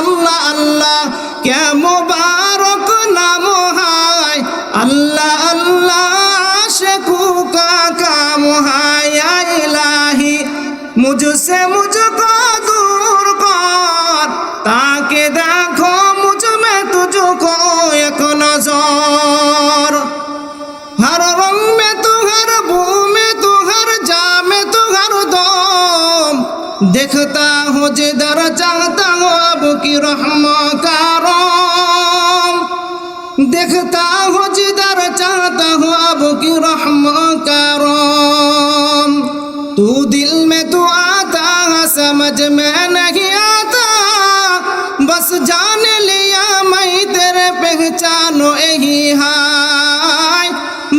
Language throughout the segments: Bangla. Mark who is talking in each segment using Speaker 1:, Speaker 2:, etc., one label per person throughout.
Speaker 1: আল্লাহ আল্লাহ কে মুবারক নাম হায়, আল্লাহ আল্লাহ আশিকু কা কাম হায়। ইয়া ইলাহি মুঝসে মুঝকো दूर कर, ताके देखो मुझ में तुझको एक नजर। हर रंग में तू, हर बू में तू, हर जा में तू, हर दम देखता हूँ जिधर चाहता हूँ अब की रहमा करम, देखता हूँ जिधर चाहता हूँ अब की रहमा करम। तू दिल में तू आता है समझ में नहीं आता, बस जान लिया मैं तेरे पहचानो यही हाय,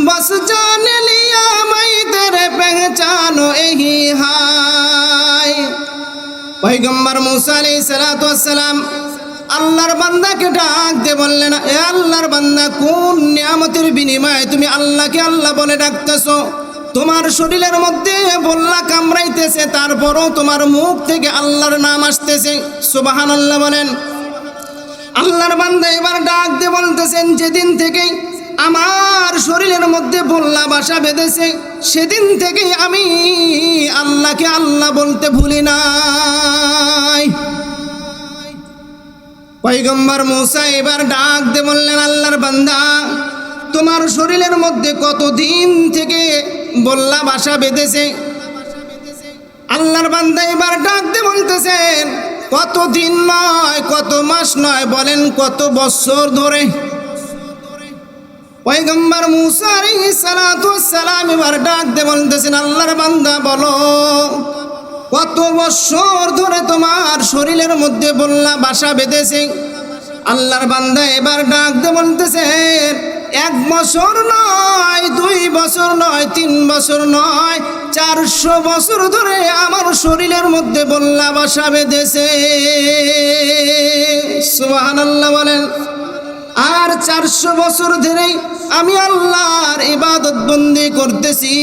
Speaker 1: बस जान लिया मैं तेरे पहचानो यही हाय। पैगम्बर मूसा अलैहिस्सलातु वस्सलाम আল্লাহর বান্দাকে ডাক দিয়ে বললেন, এ আল্লাহর বান্দা, কোন নিয়ামতের বিনিময়ে তুমি আল্লাহকে আল্লাহ বলে ডাকতেছো? তোমার শরীরের মধ্যে বল্লা কামড়াইতেছে, তারপরও তোমার মুখ থেকে আল্লাহর নাম আসতেছে। সুবহানাল্লাহ বলেন। আল্লাহর বান্দা এবার ডাক দিয়ে বলতেছেন, যেদিন থেকে আমার শরীরের মধ্যে বল্লা বাসা বেঁধেছে, সেদিন থেকে আমি আল্লাহকে আল্লাহ বলতে ভুলি নাই। পয়গম্বর মূসা এবার ডাক দিয়ে বললেন, আল্লাহর বান্দা, তোমার শরীরের মধ্যে কতদিন থেকে বল্লা বাসা বেঁধেছে? আল্লাহর বান্দা এবার ডাক দিয়ে বলতেছেন, কত দিন নয়, কত মাস নয়, বলেন কত বছর ধরে। পয়গম্বর মূসা আলাইহিস সালাতু ওয়াস সালাম এবার ডাক দিয়ে বলতেছেন, আল্লাহর বান্দা বলো, কত বছর ধরে তোমার শরীরের মধ্যে বল্লা বাসা বেঁধেছে? আল্লাহর বান্দা এবার ডাক দিয়ে বলতেছেন, 1 বছর নয়, 2 বছর নয়, 3 বছর নয়, 400 বছর ধরে আমার শরীরের মধ্যে বল্লা বাসা বেঁধেছে। সুবহানাল্লাহ বলেন। আর 400 বছর ধরে আমি আল্লাহর ইবাদত বন্দি করতেছি,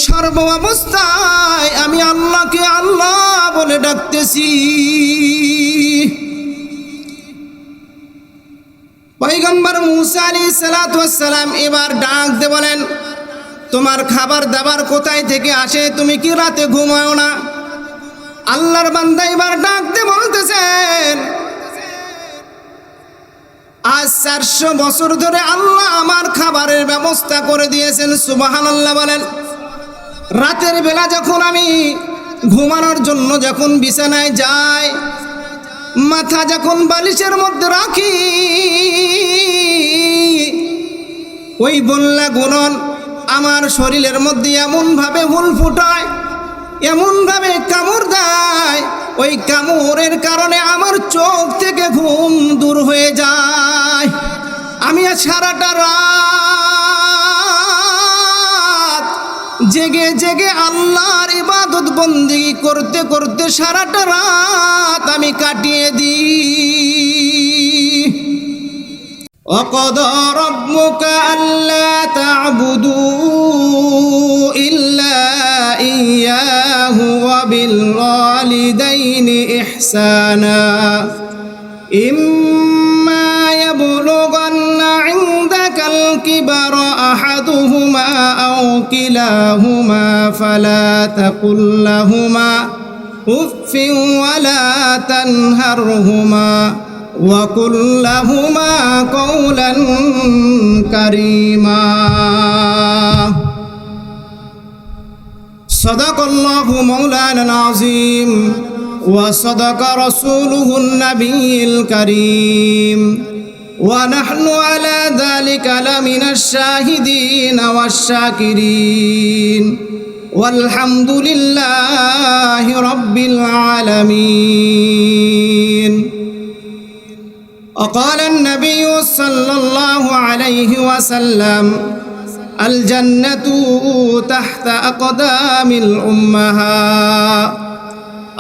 Speaker 1: সর্ব অবস্থায় আমি আল্লাহকে আল্লাহ বলে ডাকতেছি। পয়গম্বর মূসা আলাইহিস সালাতু ওয়াস সালাম এবার ডাক দিয়ে বলেন, তোমার খাবার দাবার কোথায় থেকে আসে? তুমি কি রাতে ঘুমাও না? আল্লাহর বান্দা এবার ডাক দিয়ে বলতেছেন, আজ 400 বছর ধরে আল্লাহ আমার খাবারের ব্যবস্থা করে দিয়েছেন। সুবহানাল্লাহ বলেন। রাতের বেলা যখন আমি ঘুমানোর জন্য যখন বিছানায় যাই, মাথা যখন বালিশের মধ্যে রাখি, ওই বল্লা গুণন আমার শরীরের মধ্যে এমনভাবে হুল ফুটায়, এমনভাবে কামড় দেয়, ওই কামড়ের কারণে আমার চোখ থেকে ঘুম দূর হয়ে যায়। আমি সারাটা রাত জেগে জেগে আল্লাহর ইবাদত বন্দেগী করতে করতে সারাটা রাত আমি কাটিয়ে দিই। وقضى ربك ألا تعبدوا إلا إياه وبالوالدين إحسانا إما يبلغن عندك الكبر أحدهما أو كلاهما فلا تقل لهما أف ولا تنهرهما وقل لهما قولا كريما صدق الله مولانا العظيم وصدق رسوله النبي الكريم ونحن على ذلك لمن الشاهدين والشاكرين والحمد لله رب العالمين. وقال النبي صلى الله عليه وسلم الجنة تحت أقدام الأمهات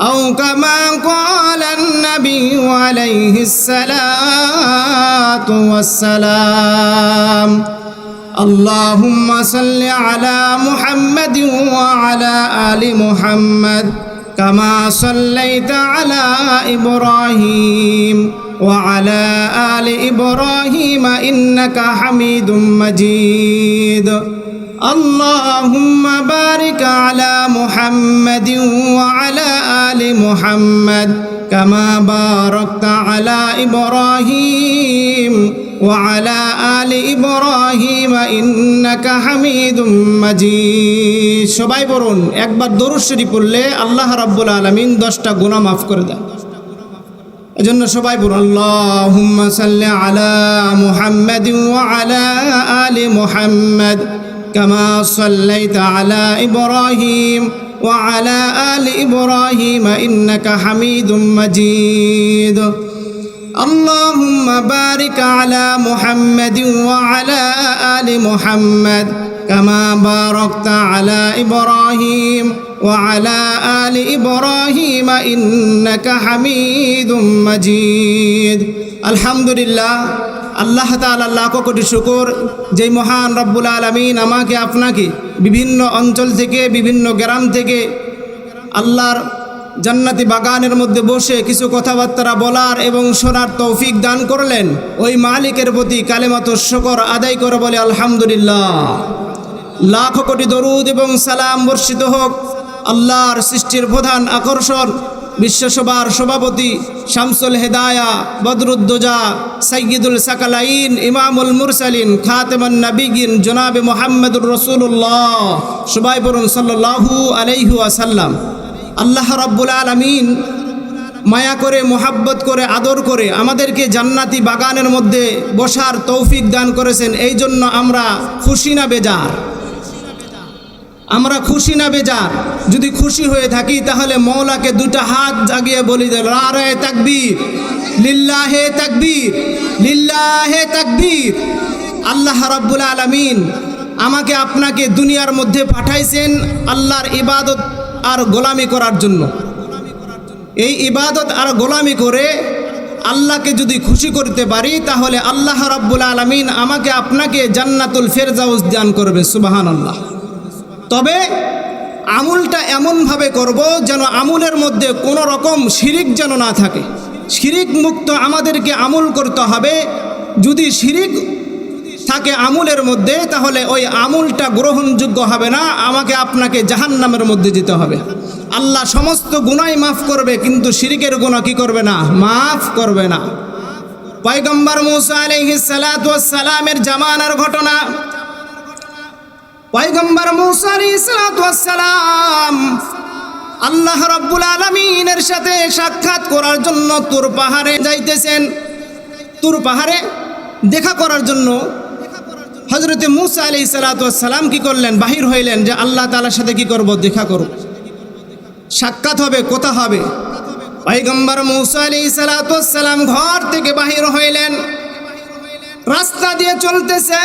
Speaker 1: أو كما قال النبي عليه الصلاة والسلام. اللهم صل على محمد وعلى آل محمد كما صليت على إبراهيم وعلى آل إبراهيم إنك حميد مجيد اللهم بارك على محمد وعلى آل محمد كما باركت على إبراهيم وعلى آل إبراهيم إنك حميد مجيد সবাই বলুন একবার দরুদ শরীফ পড়লে আল্লাহ রাব্বুল আলামিন 10টা গুনাহ maaf করে দেন এজন্য সবাই বলুন আল্লাহুম্মা সাল্লি আলা মুহাম্মাদিন ওয়া আলা আলি মুহাম্মাদ কামা সাল্লাইতা আলা ইব্রাহিম ওয়া আলা আলি ইব্রাহিম ইন্নাকা হামিদুম মাজিদ আল্লাহুম্মা বারিক আলা মুহাম্মাদিন ওয়া আলা আলি মুহাম্মাদ কামা বারাকতা আলা ইব্রাহিম وعلى آل إبراهيم إنك حميد مجيد الحمد لله আল্লাহ তাআলা লাখ কোটি শুকর যে মহান রব্বুল আলামিন আমাকে আপনাকে বিভিন্ন অঞ্চল থেকে বিভিন্ন গ্রাম থেকে আল্লাহর জান্নাতি বাগানের মধ্যে বসে কিছু কথাবার্তা বলার এবং শোনার তৌফিক দান করলেন ওই মালিকের প্রতি কালেমাতুশ শুকর আদায় করে বলে আলহামদুলিল্লাহ লাখ কোটি দরুদ এবং সালাম বর্ষিত হোক আল্লাহর সৃষ্টির প্রধান আকর্ষণ বিশ্বসভার সভাপতি শামসুল হেদায়া বদরুদ্দোজা সাইয়্যিদুল সাকালাইন ইমামুল মুরসালিন খাতেমুন নবিয়্যিন জনাবে মুহাম্মদুর রাসূলুল্লাহ সবাই বলুন সাল্লাল্লাহু আলাইহি ওয়াসাল্লাম আল্লাহ রাব্বুল আলামিন মায়া করে মোহাব্বত করে আদর করে আমাদেরকে জান্নাতি বাগানের মধ্যে বসার তৌফিক দান করেছেন এই জন্য আমরা খুশি না বেজার আমরা খুশি না বেজার যদি খুশি হয়ে থাকি তাহলে মওলাকে দুটো হাত জাগিয়ে বলি দে নারে তাকবীর লিল্লাহে তাকবীর লিল্লাহে তাকবীর আল্লাহ রাব্বুল আলামিন আমাকে আপনাকে দুনিয়ার মধ্যে পাঠাইছেন আল্লাহর ইবাদত আর গোলামি করার জন্য এই ইবাদত আর গোলামি করে আল্লাহকে যদি খুশি করতে পারি তাহলে আল্লাহ রাব্বুল আলামিন আমাকে আপনাকে জান্নাতুল ফেরদাউস দান করবে সুবহানাল্লাহ তবে আমলটা এমনভাবে করব যেন আমলের মধ্যে কোনো রকম শিরিক যেন না থাকে শিরিক মুক্ত আমাদেরকে আমল করতে হবে যদি শিরিক থাকে আমলের মধ্যে তাহলে ওই আমলটা গ্রহণযোগ্য হবে না আমাকে আপনাকে জাহান্নামের মধ্যে যেতে হবে আল্লাহ সমস্ত গুনাহ মাফ করবে কিন্তু শিরিকের গুনাহ কি করবে না মাফ করবে না পয়গম্বর মুসা আলাইহিস সালাতু ওয়াস সালামের জামানার ঘটনা পয়গম্বর মুসা আলাইহিস সালাতু ওয়াস সালাম আল্লাহ রাব্বুল আলামিনের সাথে সাক্ষাৎ করার জন্য তুর পাহাড়ে যাইতেছেন তুর পাহাড়ে দেখা করার জন্য হযরতে মুসা আলাইহিস সালাতু ওয়াস সালাম কি করলেন বাহির হইলেন যে আল্লাহ তাআলার সাথে কি করব দেখা করব সাক্ষাৎ হবে কথা হবে পয়গম্বর মুসা আলাইহিস সালাতু ওয়াস সালাম ঘর থেকে বাহির হইলেন রাস্তা দিয়ে চলতেছে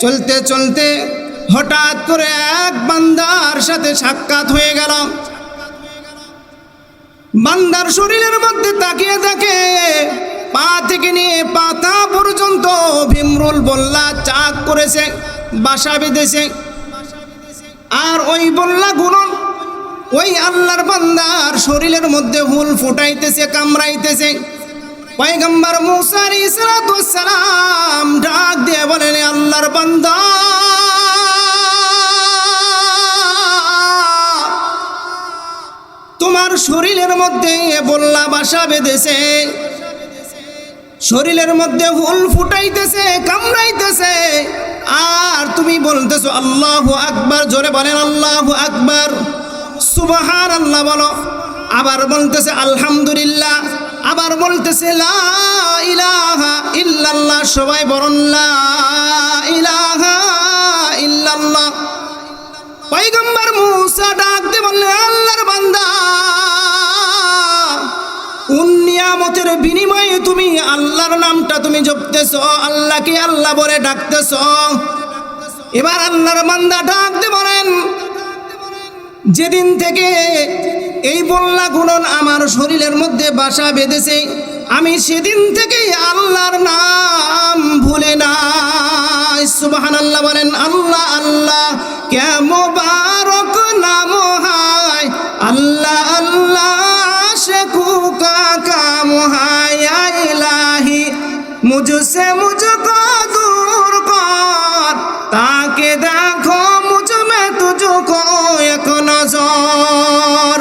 Speaker 1: চলতে চলতে হঠাৎ করে এক বান্দার সাথে সাক্ষাৎ হয়ে গেল বান্দার শরীরের মধ্যে তাকিয়ে থাকে পা থেকে নিয়ে পাতা পর্যন্ত ভীমরুল বল্লা চাক করেছে বাসা বেঁধেছে আর ওই বল্লা গুলো ওই আল্লাহর বান্দার শরীরের মধ্যে হুল ফুটাইতেছে কামড়াইতেছে পয়গম্বর মুসা আলাইহিস সালাতু ওয়াস সালাম ডাক দিয়ে বলেন আল্লাহর বান্দা তোমার শরীরের মধ্যে বল্লা বাসা বেঁধেছে শরীরের মধ্যে হুল ফুটাইতেছে কামড়াইতেছে আর তুমি বলতেছো আল্লাহু আকবার জোরে বলেন আল্লাহু আকবার সুবহানাল্লাহ বলো আবার বলতেছে আলহামদুলিল্লাহ আবার বলতেছে লা ইলাহা ইল্লাল্লাহ সবাই বলেন লা ইলাহা ইল্লাল্লাহ পয়গম্বর মুসা ডাক দিয়ে বললেন আল্লাহর বান্দা কোন নিয়ামতের বিনিময়ে তুমি আল্লাহর নামটা তুমি জপতেছো আল্লাহকে আল্লাহ বলে ডাকতেছো এবার আল্লাহর বান্দা ডাক দিয়ে বলেন যেদিন থেকে এই বল্লা গুণন আমার শরীরের মধ্যে বাসা বেঁধেছে আমি সেদিন থেকেই আল্লাহর নাম ভুলে নাই সুবহানাল্লাহ বলেন আল্লাহ আল্লাহ কে মোবারক নাম का काम है या इलाही मुझसे मुझको दूर कर ताकि देखो मुझ में तुझको एक नजर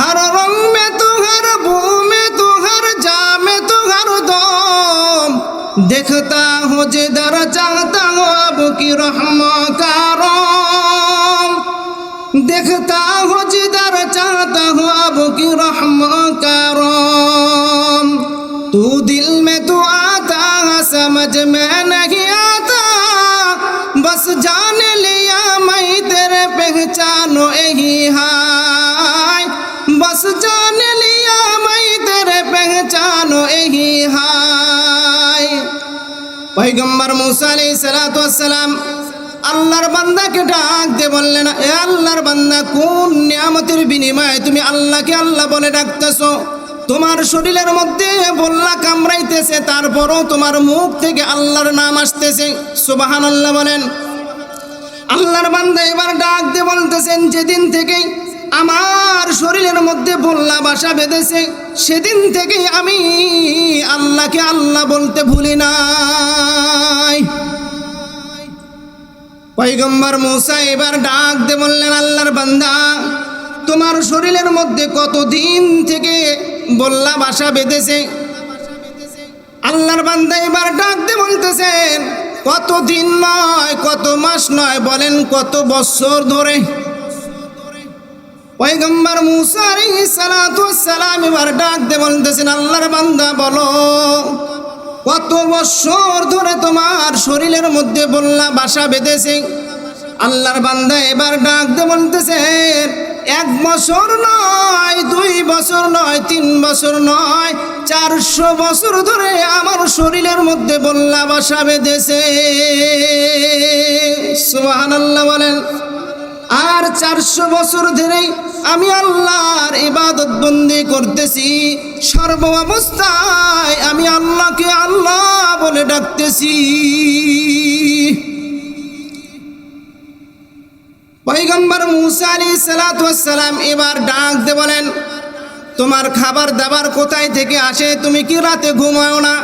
Speaker 1: हर रंग में तू हर बू में तू हर जा में तू हर दम देखता हूँ जिधर चाहता हूँ अब की रहमा का रंग देखता हूँ जिधर चाहता हूँ अब की रहमा का रंग तू दिल में तू आता है समझ में नहीं आता बस जान लिया मैं तेरे पहचानो यही है बस जान लिया मैं तेरे पहचानो यही है पैगम्बर मूसा अलैहिस्सलातु वस्सलाम আল্লাহর বান্দাকে ডাক দিয়ে বললেন এ আল্লাহর বান্দা কোন নিয়ামতের বিনিময়ে তুমি আল্লাহকে আল্লাহ বলে ডাকতেছো তোমার শরীরের মধ্যে বল্লা কামড়াইতেছে তারপরও তোমার মুখ থেকে আল্লাহর নাম আসতেছে সুবহানাল্লাহ বলেন আল্লাহর বান্দা এবার ডাক দিয়ে বলতেছেন যেদিন থেকে আমার শরীরের মধ্যে বল্লা বাসা বেঁধেছে সেদিন থেকে আমি আল্লাহকে আল্লাহ বলতে ভুলি নাই পয়গম্বর মূসা এবার ডাক দিয়ে বললেন আল্লাহর বান্দা তোমার শরীরের মধ্যে কতদিন থেকে বল্লা বাসা বেঁধেছে আল্লাহর বান্দা এবার ডাক দিয়ে বলতেছেন কত দিন নয় কত মাস নয় বলেন কত বছর ধরে পয়গম্বর মূসা আলাইহিস সালাতু ওয়াস সালাম এবার ডাক দিয়ে বলতেছেন আল্লাহর বান্দা বলো কত বছর ধরে তোমার শরীরের মধ্যে বল্লা বাসা বেঁধেছে আল্লাহর বান্দা এবার ডাক দিয়ে বলতেছেন 1 বছর নয় 2 বছর নয় 3 বছর নয় 400 বছর ধরে আমার শরীরের মধ্যে বল্লা বাসা বেঁধেছে সুবহানাল্লাহ বলেন আর 400 বছর ধরে আমি আল্লাহর ইবাদত বন্দি করতেছি সর্ব অবস্থায় আমি আল্লাহকে আল্লাহ বলে ডাকতেছি পয়গম্বর মূসা আলাইহিস সালাতু ওয়াস সালাম এবার ডাক দিয়ে বলেন তোমার খাবার দাবার কোথায় থেকে আসে তুমি কি রাতে ঘুমাও না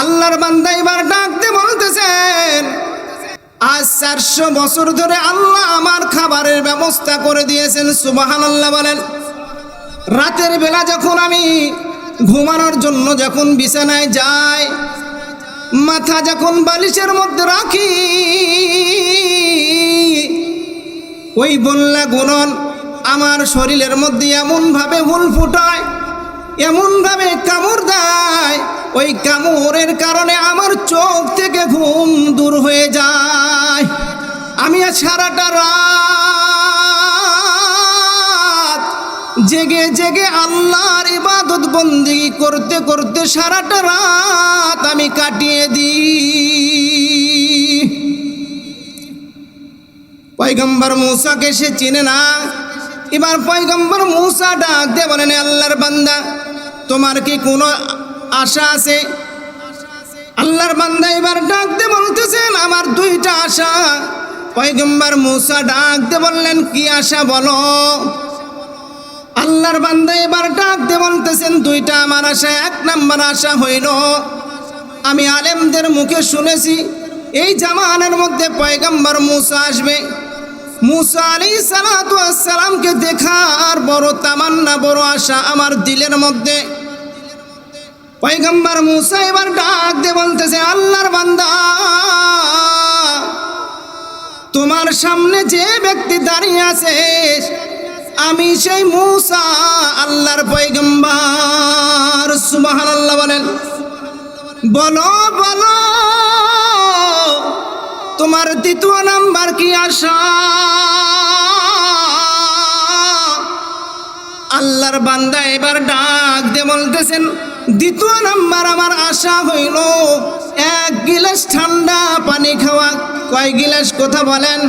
Speaker 1: আল্লাহর বান্দা এবার ডাক দিয়ে বলতেছেন আজ 400 বছর ধরে আল্লাহ আমার খাবারের ব্যবস্থা করে দিয়েছেন সুবহানাল্লাহ বলেন রাতের বেলা যখন আমি ঘুমানোর জন্য যখন বিছানায় যাই মাথা যখন বালিশের মধ্যে রাখি ওই বল্লা গুণন আমার শরীরের মধ্যে এমন ভাবে হুল ফুটায় এমন ভাবে কামড় দেয় ওই কামড়ের কারণে আমার চোখ থেকে ঘুম দূর হয়ে যায় আমি সারাটা রাত জেগে জেগে আল্লাহর ইবাদত বন্দেগী করতে করতে সারাটা রাত আমি কাটিয়ে দিই পয়গম্বর মূসাকে সে চিনে না এবার পয়গম্বর মূসা ডাক দিয়ে বলেন আল্লাহর বান্দা তোমার কি কোনো আশা আছে আল্লাহর বান্দা এবার ডাক দিয়ে বলতেছেন আমার 2টা আশা পয়গম্বর মূসা ডাক দিয়ে বললেন কি আশা বলো আল্লাহর বান্দা এবার ডাক দিয়ে বলতেছেন 2টা আমার আশা 1 নম্বর আশা হইল আমি আলেমদের মুখে শুনেছি এই জামানার মধ্যে পয়গম্বর মূসা আসবে মূসা আলাইহিস সালাতু ওয়াস সালামকে দেখার বড় তামান্না বড় আশা আমার দিলের মধ্যে পয়গম্বর মূসা এবার ডাক দিয়ে বলতেছে আল্লাহর বান্দা তোমার সামনে যে ব্যক্তি দাঁড়িয়ে আছে আমি সেই মূসা আল্লাহর পয়গম্বর সুবহানাল্লাহ বলেন বলো বলো তোমার 2য় নাম্বার কি আশা আল্লাহর বান্দা এবার ডাক দিয়ে বলতেছেন 2য় নাম্বার আমার আশা হইল 1 গিলাস ঠান্ডা পানি খাওয়া কয় গিলাস কথা বলেন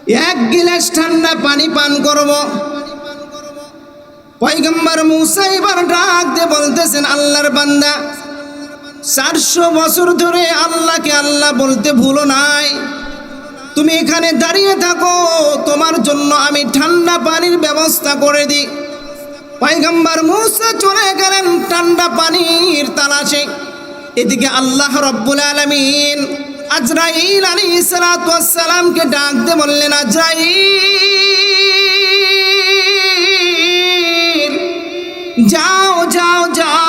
Speaker 1: 1 গিলাস ঠান্ডা পানি পান করব পয়গম্বর মূসা এবার ডাক দিয়ে বলতেছেন আল্লাহর বান্দা 400 বছর ধরে আল্লাহকে আল্লাহ বলতে ভুলো নাই তুমি এখানে দাঁড়িয়ে থাকো তোমার জন্য আমি ঠান্ডা পানির ব্যবস্থা করে দিই পয়গম্বর মূসা চলে গেলেন ঠান্ডা পানির তালাশে। এদিকে আল্লাহ রাব্বুল আলামিন আজরাইল আলাইহিস সালাতু ওয়াস সালামকে ডাক দিয়ে বললেন, আজরাইল যাও যাও যাও,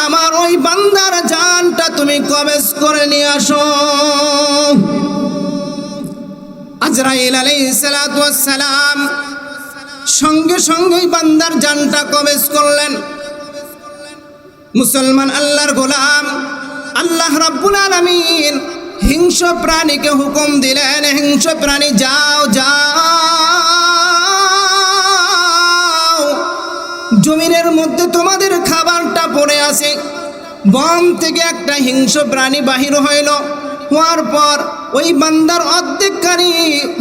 Speaker 1: আমার ওই বান্দার জানটা তুমি কবজ করে নিয়ে আসো। আজরাইল আলাইহিস সালাতু ওয়াস সালাম সঙ্গে সঙ্গেই বান্দার জানটা কবজ করলেন। মুসলমান আল্লাহর গোলাম, আল্লাহ রাব্বুল আলামিন হিংস্র প্রাণীকে হুকুম দিলেন, হিংস্র প্রাণী যাও যাও, জমিনের মধ্যে তোমাদের খাবারটা পড়ে আছে। বন থেকে একটা হিংস্র প্রাণী বাহির হইল, হওয়ার পর ওই বান্দার অর্ধেকখানি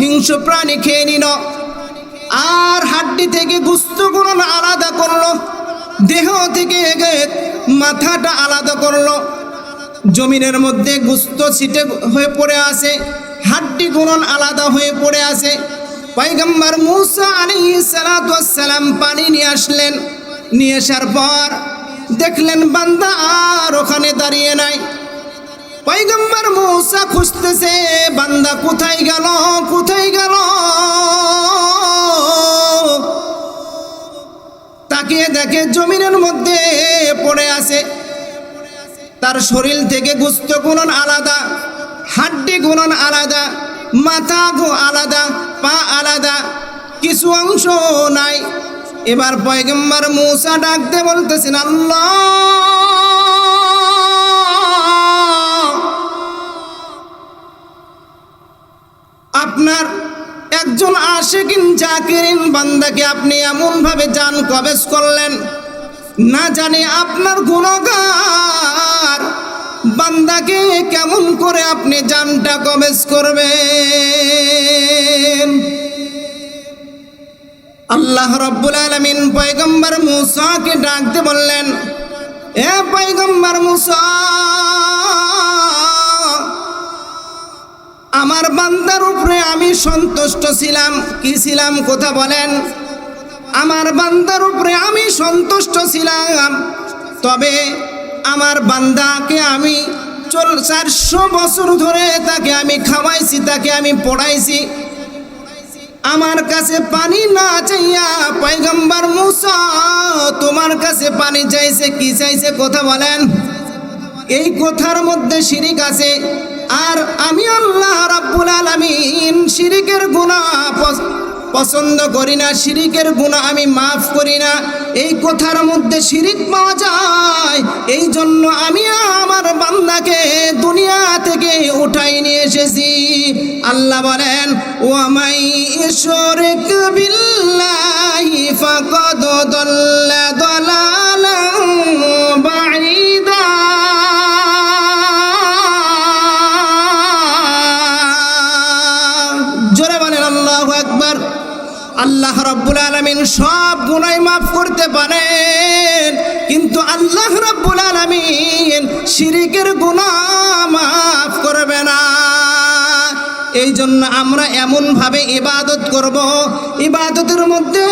Speaker 1: হিংস্র প্রাণী খেয়ে নিল, আর হাড্ডি থেকে গোশতগুলো আলাদা করলো, দেহ থেকে মাথাটা আলাদা করলো। জমিনের মধ্যে গোশত ছিটে হয়ে পড়ে আছে, হাড্ডি গুণন আলাদা হয়ে পড়ে আছে। পয়গম্বর মূসা আলাইহিস সালাতু ওয়াস সালাম পানি নিয়ে আসলেন। নিয়ে আসার পর দেখলেন বান্দা আর ওখানে দাঁড়িয়ে নাই। পয়গম্বর মূসা খুঁজতেছে, বান্দা কোথায় গেল কোথায় গেল। তাকিয়ে দেখে জমিনের মধ্যে পড়ে আছে, তার শরীর থেকে গোশত গুণন আলাদা, হাড্ডি গুণন আলাদা, মাথা আলাদা, পা আলাদা, কিছু অংশ নাই। এবার পয়গম্বর মূসা ডাকতে বলতেছেন, আল্লাহ আপনার একজন আশিকিন জাকিরিন বান্দাকে আপনি এমন ভাবে জান কবজ করলেন, না জানি আপনার গুনাহগার বান্দাকে কেমন করে আপনি জানটা কবজ করবেন। আল্লাহ রাব্বুল আলামিন পয়গম্বর মূসাকে ডাকতে বললেন, এ পয়গম্বর মূসা, আমার বান্দার উপরে আমি সন্তুষ্ট ছিলাম। কি ছিলাম কথা বলেন? আমার বান্দার উপরে আমি সন্তুষ্ট ছিলাম, তবে আমার বান্দাকে আমি 400 বছর ধরে তাকে আমি খাওয়াইছি, তাকে আমি পড়াইছি। আমার কাছে পানি না চাইয়া পয়গম্বর মূসা তোমার কাছে পানি চাইছে। কি চাইছে কথা বলেন? এই কথার মধ্যে শিরিক আছে, আর আমি আল্লাহ রাব্বুল আলামিন শিরিকের গুনাহ পছন্দ করি না, শিরিকের গুনাহ আমি মাফ করি না। এই কথার মধ্যে শিরিক পাওয়া যায়, এই জন্য আমি আমার বান্দাকে দুনিয়া থেকে উঠাই নিয়ে এসেছি। আল্লাহ বলেন, ওয়া মাই ইউশরিক বিল্লাহি ফাকাদ দাল্লা দালালান বাঈদা। জোরে বলেন আল্লাহু আকবার। আল্লাহ রাব্বুল আলামিন সব গুনাহ মাফ করতে পারেন, কিন্তু আল্লাহ রাব্বুল আলামিন শিরিকের গুনাহ মাফ করবে না। এই জন্য আমরা এমন ভাবে ইবাদত করব, ইবাদতের মধ্যে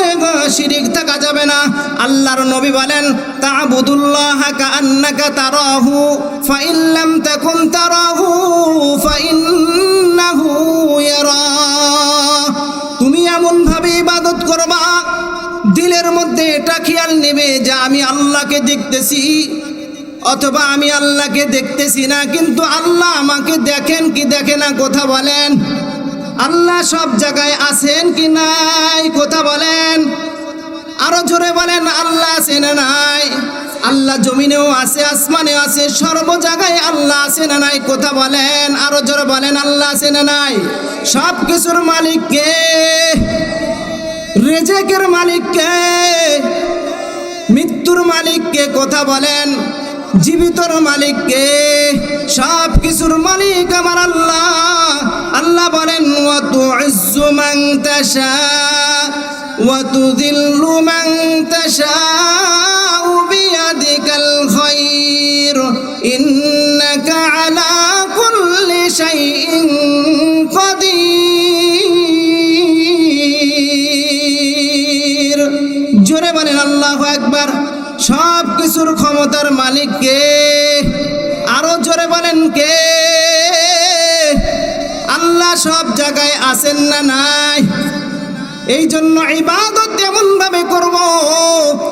Speaker 1: শিরিক থাকা যাবে না। আল্লাহর নবী বলেন, তা'বুদুল্লাহা কাআন্নাকা তারাহু ফাইন লাম তাকুন তারাহু ফাইন্নাহু ইয়ারা। তুমি এমন ভাবে ইবাদত করবা, দিলের মধ্যে এটা খেয়াল নেবে যে আমি আল্লাহকে দেখতেছি, অথবা আমি আল্লাহকে দেখতেছি না, কিন্তু আল্লাহ আমাকে দেখেন কি দেখে না কথা বলেন? আল্লাহ সব জায়গায় আছেন কি নাই কথা বলেন? আরো জোরে বলেন, আল্লাহ আছেন না নাই? আল্লাহ জমিনেও আছে, আসমানেও আছে, সর্ব জায়গায় আল্লাহ আছে না নাই কথা বলেন? আরো জোরে বলেন, আল্লাহ আছে না নাই? সব কিছুর মালিক কে? রিজিকের মালিক কে? মৃত্যুর মালিক কে কথা বলেন? জীবিতর মালিক কে? সব কিছুর মালিক আমার আল্লাহ। আল্লাহ বলেন, ওয়া তুইজ্জু মান তাশা ওয়া তুযিল্লু মান তাশা বিয়াদিকাল খায়র ইন্নাকা আলা কুল্লি শাইইন কাদির। বলেন আল্লাহু আকবার। সব কিছুর ক্ষমতার মালিক কে? আরো জোরে বলেন কে? আল্লাহ সব জায়গায় আছেন না নাই? এই জন্য ইবাদত এমন ভাবে করব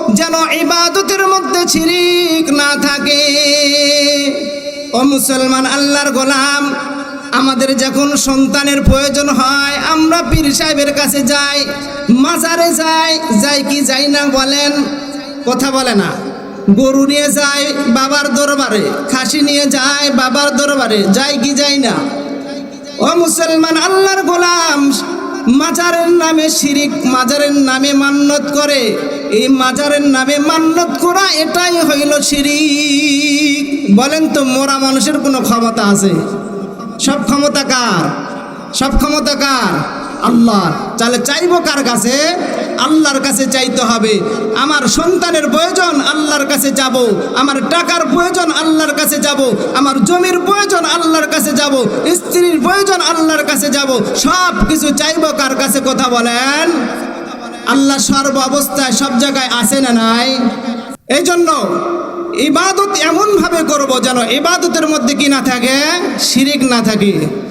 Speaker 1: যেন ইবাদতের মধ্যে শিরিক না থাকে। ও মুসলমান, আল্লাহর গোলাম, আমাদের যখন সন্তানের প্রয়োজন হয় আমরা পীর সাহেবের কাছে যাই, মাজারে যাই, যাই কি যাই না বলেন? কথা বলে না। গরু নিয়ে যায় বাবার দরবারে, খাসি নিয়ে যায় বাবার দরবারে, যাই কি যাই না? ও মুসলমান, আল্লাহর গোলাম, মাজারের নামে শিরিক, মাজারের নামে মান্নত করে। এই মাজারের নামে মান্নত করা এটাই হইল শিরিক। বলেন তো, মোরা মানুষের কোনো ক্ষমতা আছে? সব ক্ষমতা কার? সব ক্ষমতা কার? আল্লাহর। তাহলে চাইবো কার কাছে? আল্লাহর কাছে চাইতে হবে। আমার সন্তানের প্রয়োজন, আল্লাহর কাছে যাব। আমার টাকার প্রয়োজন, আল্লাহর কাছে যাব। আমার জমির প্রয়োজন, আল্লাহর কাছে যাব। স্ত্রীর প্রয়োজন, আল্লাহর কাছে যাব। সব কিছু চাইবো কার কাছে? কথা বলেন। আল্লাহ সর্ব অবস্থায় সব জায়গায় আছে না নাই? এই জন্য ইবাদত এমন ভাবে করব যেন ইবাদতের মধ্যে কি না থাকে? শিরিক না থাকে।